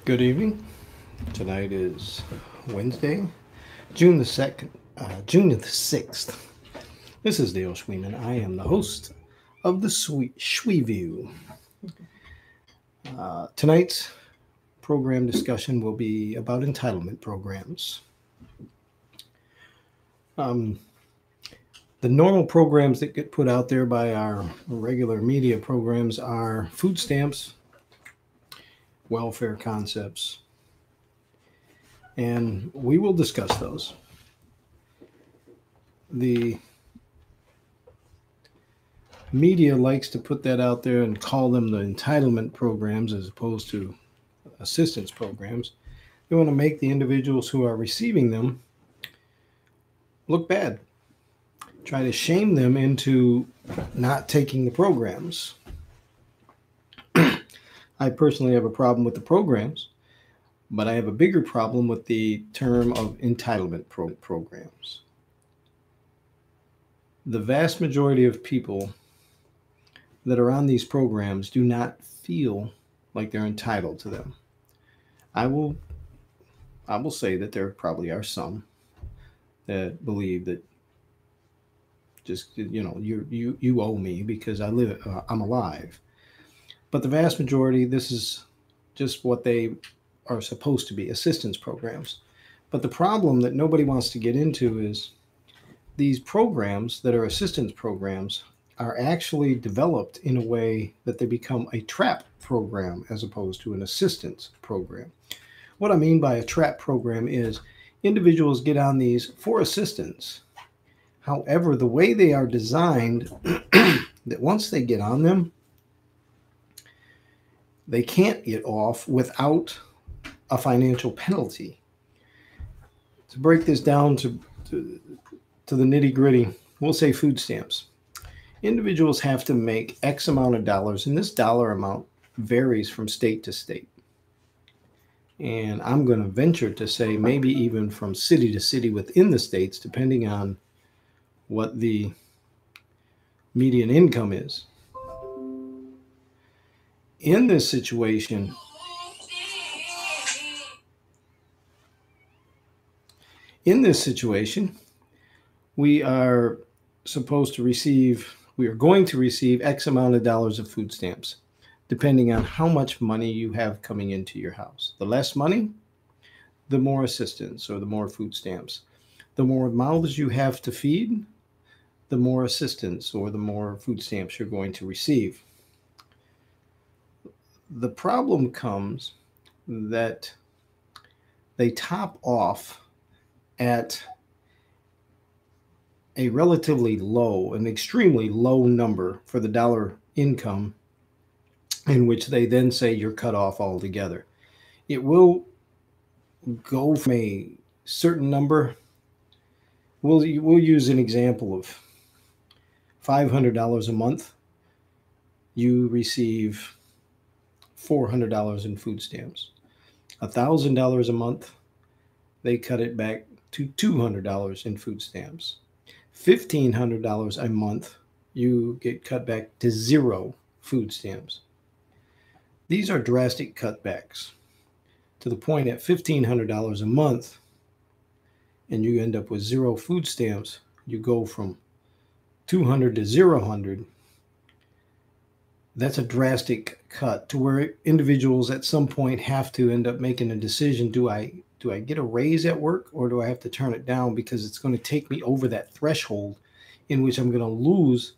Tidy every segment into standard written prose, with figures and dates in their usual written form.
Good evening. Tonight is Wednesday, June the 2nd, June the 6th. This is Dale Schweeman. I am the host of the Schwee View. Tonight's program discussion will be about entitlement programs. The normal programs that get put out there by our regular media programs are food stamps, welfare concepts, and we will discuss those. The media likes to put that out there and call them the entitlement programs as opposed to assistance programs. They want to make the individuals who are receiving them look bad, try to shame them into not taking the programs. I personally have a problem with the programs, but I have a bigger problem with the term of entitlement programs. The vast majority of people that are on these programs do not feel like they're entitled to them. I will say that there probably are some that believe that just you owe me because I'm alive. But the vast majority, this is just what they are supposed to be, assistance programs. But the problem that nobody wants to get into is these programs that are assistance programs are actually developed in a way that they become a trap program as opposed to an assistance program. What I mean by a trap program is individuals get on these for assistance. However, the way they are designed, that once they get on them, they can't get off without a financial penalty. To break this down to the nitty gritty, we'll say food stamps. Individuals have to make X amount of dollars, and this dollar amount varies from state to state. And I'm going to venture to say maybe even from city to city within the states, depending on what the median income is. In this situation, we are going to receive X amount of dollars of food stamps, depending on how much money you have coming into your house. The less money, the more assistance or the more food stamps. The more mouths you have to feed, the more assistance or the more food stamps you're going to receive. The problem comes that they top off at a relatively low, an extremely low number for the dollar income, in which they then say you're cut off altogether. It will go from a certain number. We'll use an example of $500 a month. You receive $400 in food stamps. $1,000 a month, they cut it back to $200 in food stamps. $1,500 a month, you get cut back to 0 food stamps. These are drastic cutbacks to the point at $1,500 a month, and you end up with 0 food stamps. You go from 200 to 0. That's a drastic cut to where individuals at some point have to end up making a decision. Do I get a raise at work, or do I have to turn it down because it's going to take me over that threshold in which I'm going to lose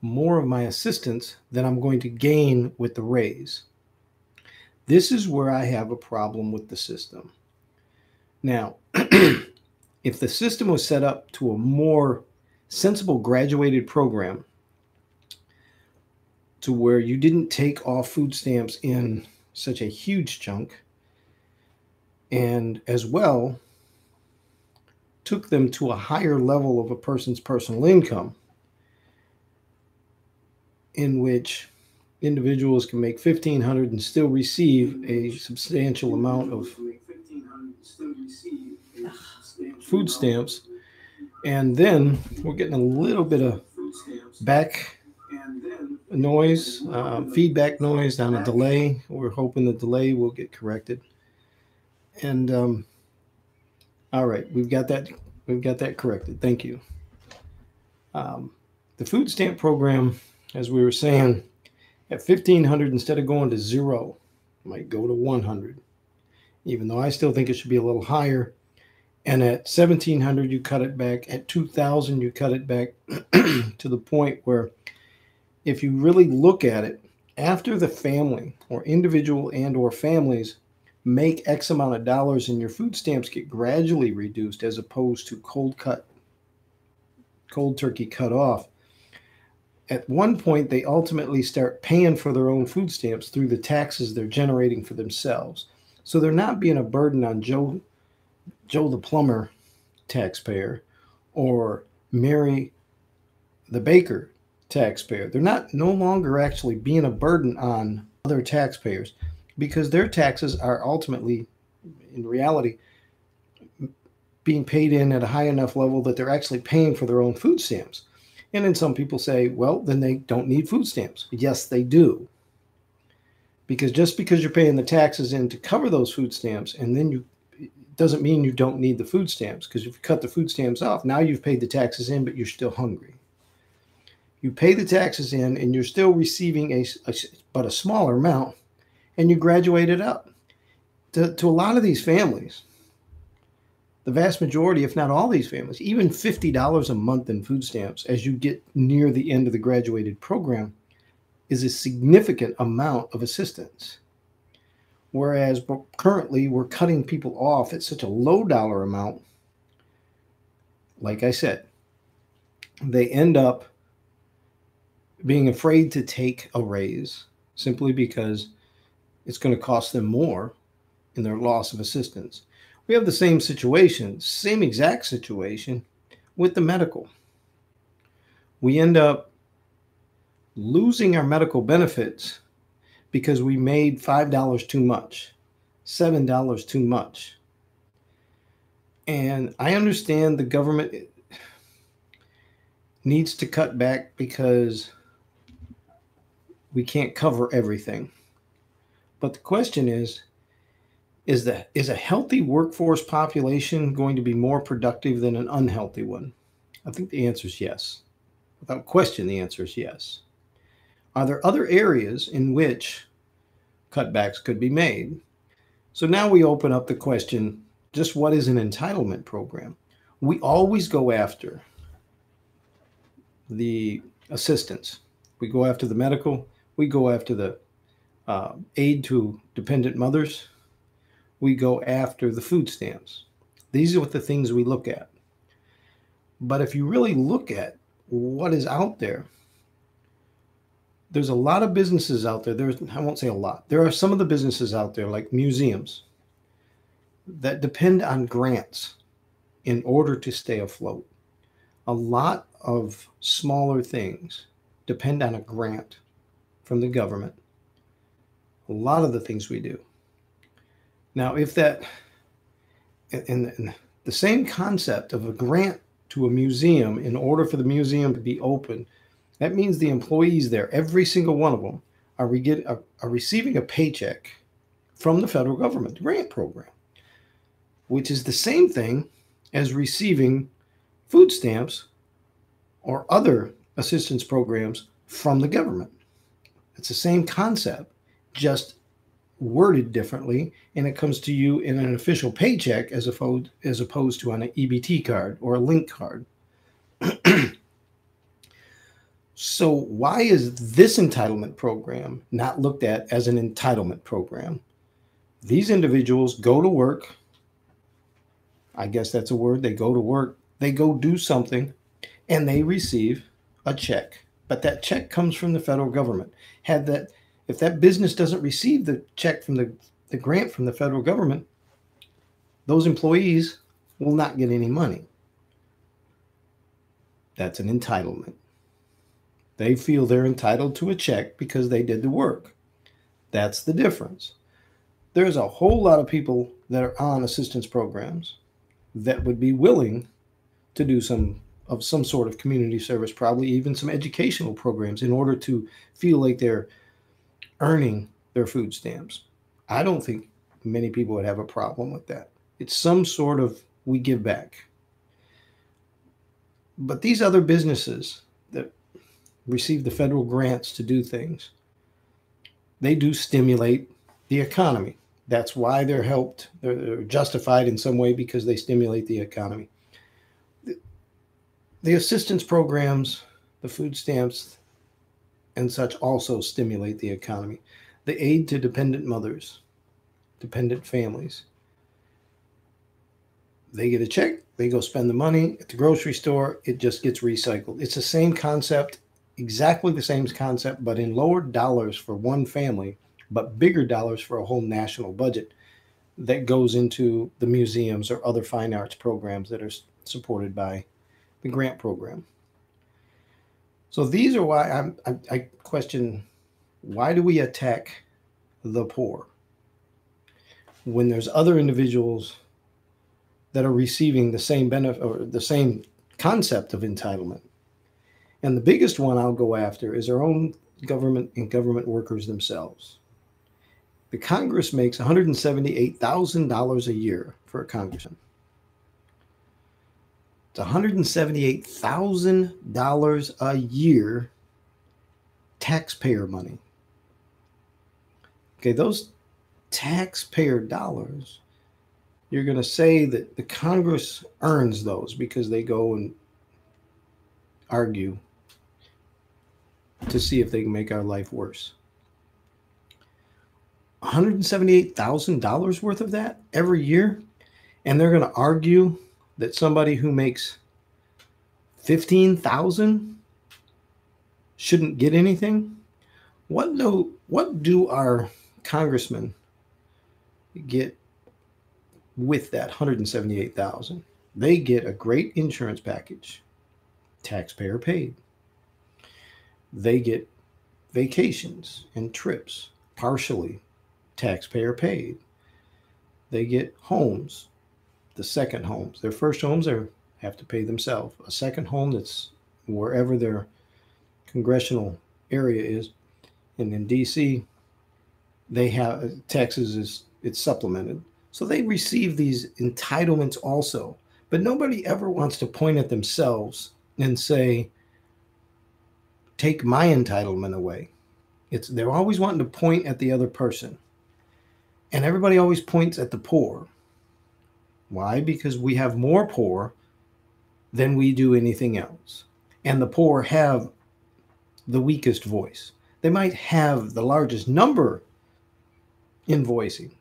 more of my assistance than I'm going to gain with the raise? This is where I have a problem with the system. Now, if the system was set up to a more sensible graduated program, to where you didn't take off food stamps in such a huge chunk, and as well took them to a higher level of a person's personal income, in which individuals can make $1,500 and still receive a substantial amount of food stamps. And then we're getting a little bit of back noise, feedback noise on a delay. We're hoping the delay will get corrected. And all right, we've got that. We've got that corrected. Thank you. Um, the food stamp program, as we were saying, at 1,500, instead of going to zero, might go to 100. Even though I still think it should be a little higher. And at 1,700, you cut it back. At 2,000, you cut it back to the point where, if you really look at it, after the family or individual and or families make X amount of dollars, and your food stamps get gradually reduced as opposed to cold turkey cut off. At one point, they ultimately start paying for their own food stamps through the taxes they're generating for themselves. So they're not being a burden on Joe the plumber taxpayer or Mary the baker taxpayer. They're no longer actually being a burden on other taxpayers, because their taxes are ultimately, in reality, being paid in at a high enough level that they're actually paying for their own food stamps. And then some people say, well, then they don't need food stamps. Yes, they do. Because just because you're paying the taxes in to cover those food stamps, and then it doesn't mean you don't need the food stamps. Because if you cut the food stamps off, now you've paid the taxes in, but you're still hungry. You pay the taxes in, and you're still receiving but a smaller amount, and you graduate it up. To a lot of these families, the vast majority, if not all these families, even $50 a month in food stamps as you get near the end of the graduated program is a significant amount of assistance. Whereas currently we're cutting people off at such a low dollar amount, like I said, they end up being afraid to take a raise simply because it's going to cost them more in their loss of assistance. We have the same exact situation with the medical. We end up losing our medical benefits because we made $5 too much, $7 too much. And I understand the government needs to cut back because we can't cover everything. But the question is a healthy workforce population going to be more productive than an unhealthy one? I think the answer is yes. Without question, the answer is yes. Are there other areas in which cutbacks could be made? So now we open up the question, just what is an entitlement program? We always go after the assistance. We go after the medical. We go after the aid to dependent mothers. We go after the food stamps. These are what the things we look at. But if you really look at what is out there, there's a lot of businesses out there. I won't say a lot. There are some of the businesses out there, like museums, that depend on grants in order to stay afloat. A lot of smaller things depend on a grant from the government. A lot of the things we do. Now, if that, and the same concept of a grant to a museum, in order for the museum to be open, that means the employees there, every single one of them, are receiving a paycheck from the federal government, the grant program, which is the same thing as receiving food stamps or other assistance programs from the government. It's the same concept, just worded differently, and it comes to you in an official paycheck as opposed to on an EBT card or a link card. So why is this entitlement program not looked at as an entitlement program? These individuals go to work. I guess that's a word. They go to work. They go do something, and they receive a check. But that check comes from the federal government. If that business doesn't receive the check from the grant from the federal government, those employees will not get any money. That's an entitlement. They feel they're entitled to a check because they did the work. That's the difference. There's a whole lot of people that are on assistance programs that would be willing to do some sort of community service, probably even some educational programs, in order to feel like they're earning their food stamps. I don't think many people would have a problem with that. It's some sort of we give back. But these other businesses that receive the federal grants to do things, they do stimulate the economy. That's why they're helped. They're justified in some way because they stimulate the economy. The assistance programs, the food stamps, and such also stimulate the economy. The aid to dependent mothers, dependent families, they get a check, they go spend the money at the grocery store, it just gets recycled. It's the same concept, exactly the same concept, but in lower dollars for one family, but bigger dollars for a whole national budget that goes into the museums or other fine arts programs that are supported by the grant program. So these are why I question, why do we attack the poor when there's other individuals that are receiving the same benefit or the same concept of entitlement? And the biggest one I'll go after is our own government and government workers themselves. The Congress makes $178,000 a year for a congressman. It's $178,000 a year taxpayer money. Okay, those taxpayer dollars, you're going to say that the Congress earns those because they go and argue to see if they can make our life worse. $178,000 worth of that every year, and they're going to argue that somebody who makes $15,000 shouldn't get anything. What do our congressmen get with that $178,000? They get a great insurance package, taxpayer paid. They get vacations and trips, partially taxpayer paid. They get homes, the second homes. Their first homes they have to pay themselves. A second home that's wherever their congressional area is. And in DC, they have Texas it's supplemented. So they receive these entitlements also. But nobody ever wants to point at themselves and say, take my entitlement away. They're always wanting to point at the other person. And everybody always points at the poor. Why? Because we have more poor than we do anything else. And the poor have the weakest voice. They might have the largest number in voicing,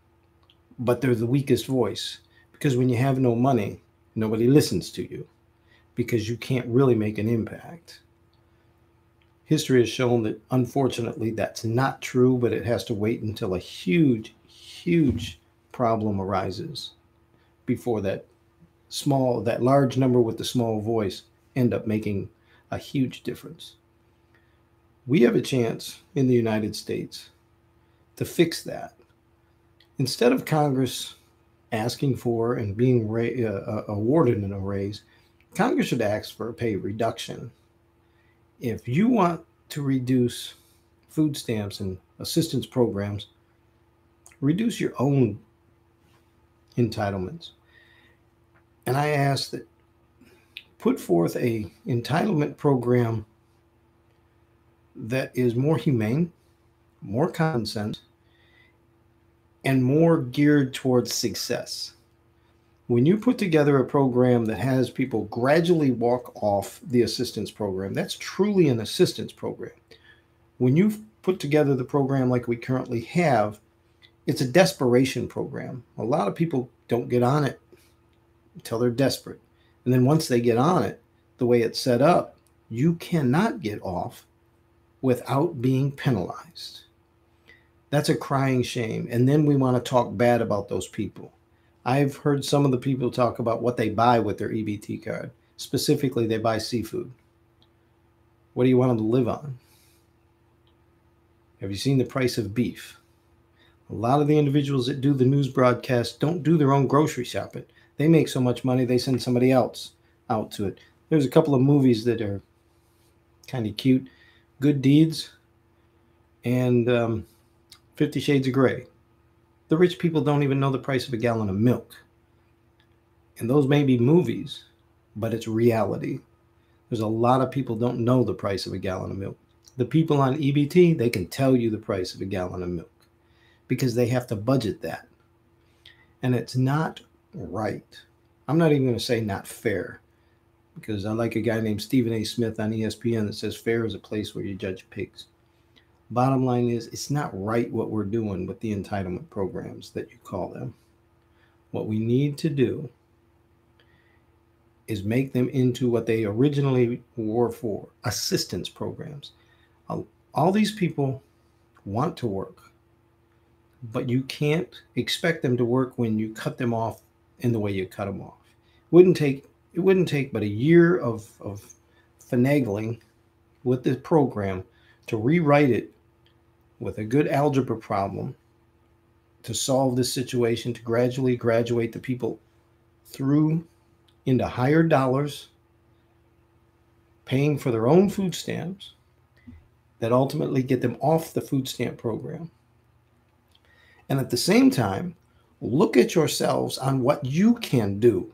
but they're the weakest voice. Because when you have no money, nobody listens to you because you can't really make an impact. History has shown that, unfortunately, that's not true, but it has to wait until a huge problem arises before that large number with the small voice end up making a huge difference. We have a chance in the United States to fix that. Instead of Congress asking for and being awarded a raise, Congress should ask for a pay reduction. If you want to reduce food stamps and assistance programs, reduce your own entitlements. And I ask that put forth a entitlement program that is more humane, more common sense, and more geared towards success. When you put together a program that has people gradually walk off the assistance program, that's truly an assistance program. When you put together the program like we currently have, it's a desperation program. A lot of people don't get on it until they're desperate. And then once they get on it, the way it's set up, you cannot get off without being penalized. That's a crying shame. And then we want to talk bad about those people. I've heard some of the people talk about what they buy with their EBT card. Specifically, they buy seafood. What do you want them to live on? Have you seen the price of beef? A lot of the individuals that do the news broadcast don't do their own grocery shopping. They make so much money, they send somebody else out to it. There's a couple of movies that are kind of cute. Good Deeds and 50 Shades of Grey. The rich people don't even know the price of a gallon of milk. And those may be movies, but it's reality. There's a lot of people don't know the price of a gallon of milk. The people on EBT, they can tell you the price of a gallon of milk because they have to budget that. And it's not right. I'm not even going to say not fair because I like a guy named Stephen A. Smith on ESPN that says fair is a place where you judge pigs. Bottom line is, it's not right what we're doing with the entitlement programs that you call them. What we need to do is make them into what they originally were for, assistance programs. All these people want to work, but you can't expect them to work when you cut them off in the way you cut them off. It wouldn't take but a year of finagling with this program to rewrite it with a good algebra problem to solve this situation, to gradually graduate the people through into higher dollars, paying for their own food stamps, that ultimately get them off the food stamp program. And at the same time, look at yourselves on what you can do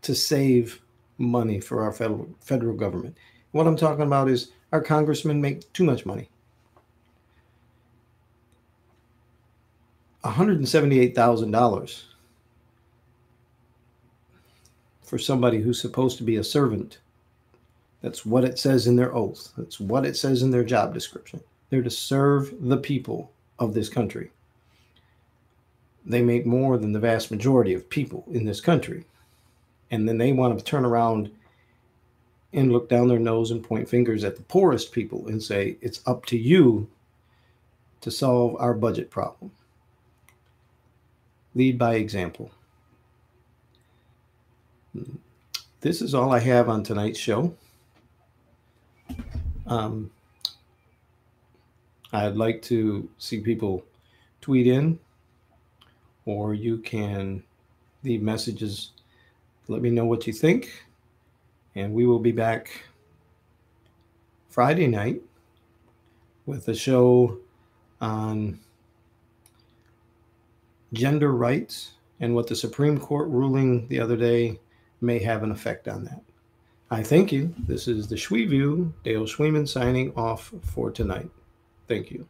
to save money for our federal government. What I'm talking about is our congressmen make too much money. $178,000 for somebody who's supposed to be a servant. That's what it says in their oath. That's what it says in their job description. They're to serve the people of this country. They make more than the vast majority of people in this country. And then they want to turn around and look down their nose and point fingers at the poorest people and say, it's up to you to solve our budget problem. Lead by example. This is all I have on tonight's show. I'd like to see people tweet in, or you can leave messages. Let me know what you think. And we will be back Friday night with a show on gender rights and what the Supreme Court ruling the other day may have an effect on that. I thank you. This is the Schweview, Dale Schweeman signing off for tonight. Thank you.